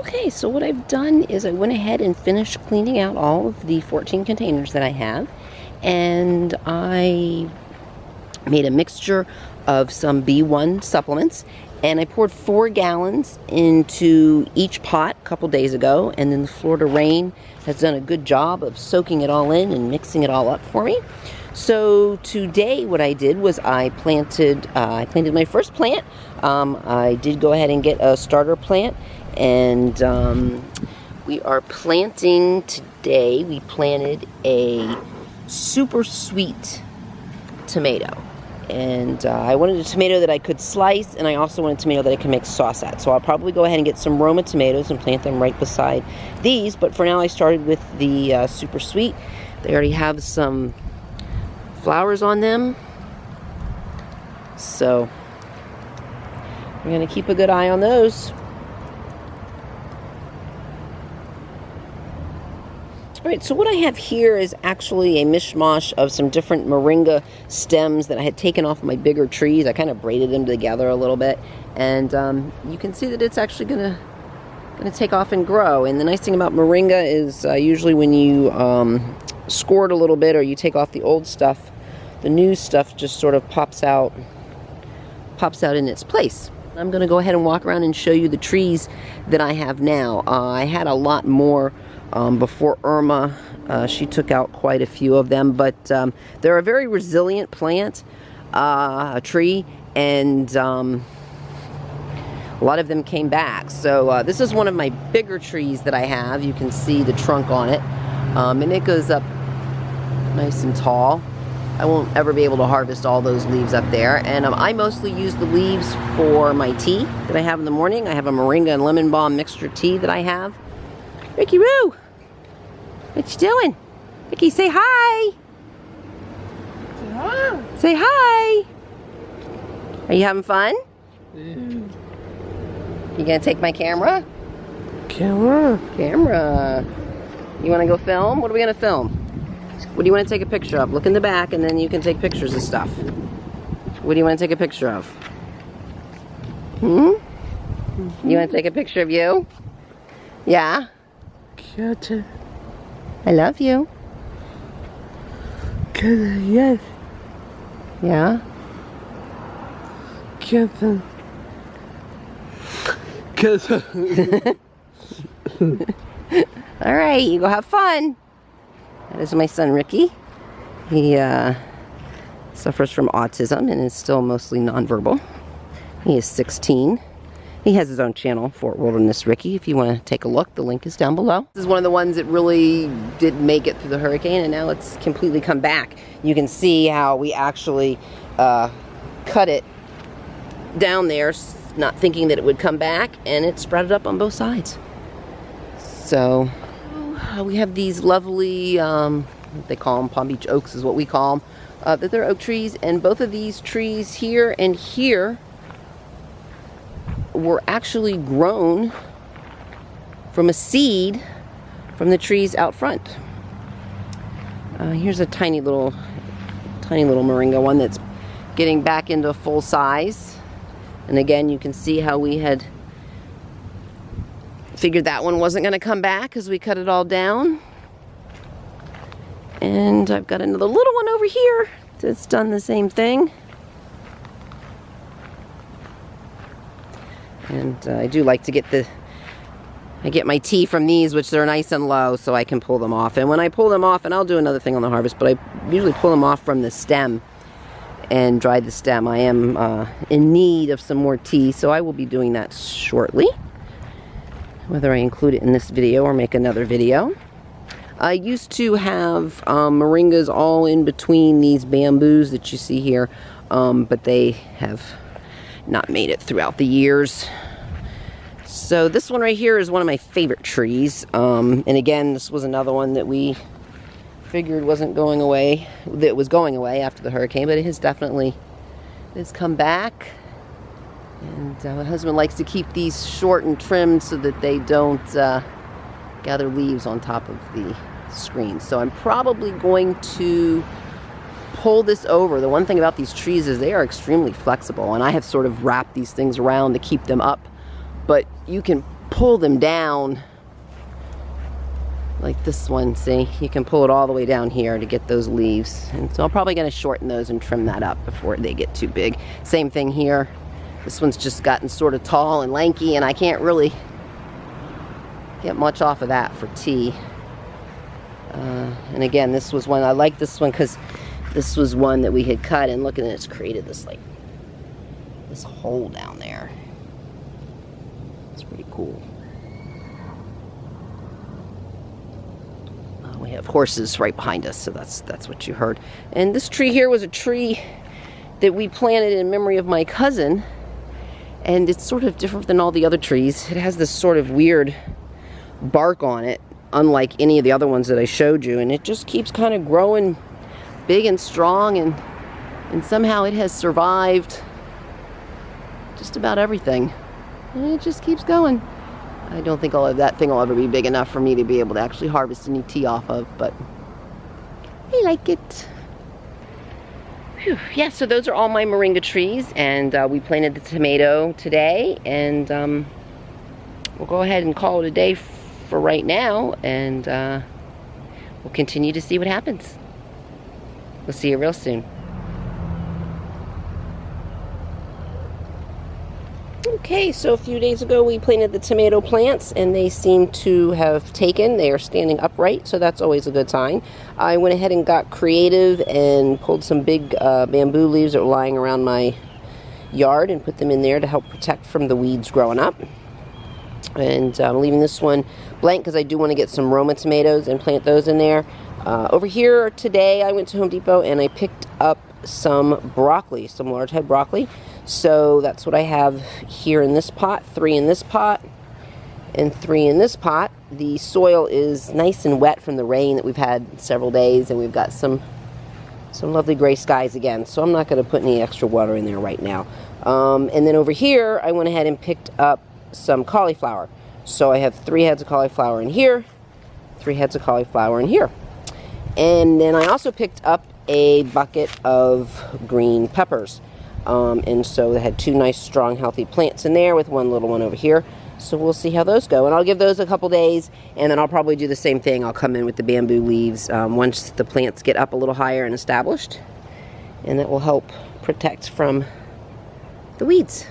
Okay, so what I've done is I went ahead and finished cleaning out all of the 14 containers that I have, and I made a mixture of some B1 supplements, and I poured 4 gallons into each pot a couple days ago, and then the Florida rain has done a good job of soaking it all in and mixing it all up for me. So today what I did was I planted my first plant. I did go ahead and get a starter plant, and we are planting today. We planted a super sweet tomato, and I wanted a tomato that I could slice, and I also wanted a tomato that I could make sauce at. So I'll probably go ahead and get some Roma tomatoes and plant them right beside these, but for now I started with the super sweet. They already have some flowers on them, so we're going to keep a good eye on those. Alright, so what I have here is actually a mishmash of some different Moringa stems that I had taken off my bigger trees. I kind of braided them together a little bit, and you can see that it's actually going to take off and grow. And the nice thing about Moringa is usually when you score it a little bit or you take off the old stuff, the new stuff just sort of pops out in its place. I'm going to go ahead and walk around and show you the trees that I have now. I had a lot more before Irma. She took out quite a few of them, but they're a very resilient plant, tree, and a lot of them came back. So this is one of my bigger trees that I have. You can see the trunk on it, and it goes up nice and tall. I won't ever be able to harvest all those leaves up there, and I mostly use the leaves for my tea that I have in the morning. I have a Moringa and lemon balm mixture tea that I have. Ricky Roo, what you doing? Ricky, say hi. Say hi. Say hi. Are you having fun? Yeah. You gonna take my camera? Camera. You wanna go film? What are we gonna film? What do you want to take a picture of? Look in the back, and then you can take pictures of stuff. What do you want to take a picture of? You want to take a picture of you? Yeah? Gotcha. I love you. Yes. Yeah? All right, you go have fun. That is my son, Ricky. He suffers from autism and is still mostly nonverbal. He is 16. He has his own channel, Fort Wilderness Ricky. If you want to take a look, the link is down below. This is one of the ones that really did make it through the hurricane, and now it's completely come back. You can see how we actually cut it down there, not thinking that it would come back, and it sprouted up on both sides. So we have these lovely, they call them Palm Beach oaks is what we call them, that they're oak trees, and both of these trees here and here were actually grown from a seed from the trees out front. Here's a tiny little Moringa one that's getting back into full size, and again you can see how we had figured that one wasn't going to come back because we cut it all down. And I've got another little one over here that's done the same thing. And I do like to get I get my tea from these, which they're nice and low, so I can pull them off. And when I pull them off, and I'll do another thing on the harvest, but I usually pull them off from the stem and dry the stem. I am in need of some more tea, so I will be doing that shortly, whether I include it in this video or make another video. I used to have moringas all in between these bamboos that you see here, but they have not made it throughout the years. So this one right here is one of my favorite trees, and again, this was another one that we figured wasn't going away, that was going away after the hurricane, but it has definitely come back. And my husband likes to keep these short and trimmed so that they don't gather leaves on top of the screen. So I'm probably going to pull this over. The one thing about these trees is they are extremely flexible, and I have sort of wrapped these things around to keep them up, but you can pull them down like this one, see? You can pull it all the way down here to get those leaves. And so I'm probably going to shorten those and trim that up before they get too big. Same thing here. This one's just gotten sort of tall and lanky, and I can't really get much off of that for tea. And again, this was one, I like this one because this was one that we had cut, and look at it, it's created this like, this hole down there. It's pretty cool. We have horses right behind us, so that's what you heard. And this tree here was a tree that we planted in memory of my cousin, and it's sort of different than all the other trees. It has this sort of weird bark on it, unlike any of the other ones that I showed you, and it just keeps kind of growing big and strong, and somehow it has survived just about everything, and it just keeps going. I don't think that thing will ever be big enough for me to be able to actually harvest any tea off of, but I like it. Whew. Yeah, so those are all my moringa trees, and we planted the tomato today, and we'll go ahead and call it a day for right now, and we'll continue to see what happens. We'll see you real soon. Okay, so a few days ago we planted the tomato plants, and they seem to have taken. They are standing upright, so that's always a good sign. I went ahead and got creative and pulled some big bamboo leaves that were lying around my yard and put them in there to help protect from the weeds growing up. And I'm leaving this one blank because I do want to get some Roma tomatoes and plant those in there. Over here today I went to Home Depot and I picked up some broccoli, some large head broccoli. So that's what I have here in this pot, 3 in this pot, and 3 in this pot. The soil is nice and wet from the rain that we've had several days, and we've got some lovely gray skies again. So I'm not going to put any extra water in there right now. And then over here, I went ahead and picked up some cauliflower. So I have 3 heads of cauliflower in here, 3 heads of cauliflower in here. And then I also picked up a bucket of green peppers. And so they had 2 nice, strong, healthy plants in there with 1 little one over here. So we'll see how those go. And I'll give those a couple days, and then I'll probably do the same thing. I'll come in with the bamboo leaves once the plants get up a little higher and established. And that will help protect from the weeds.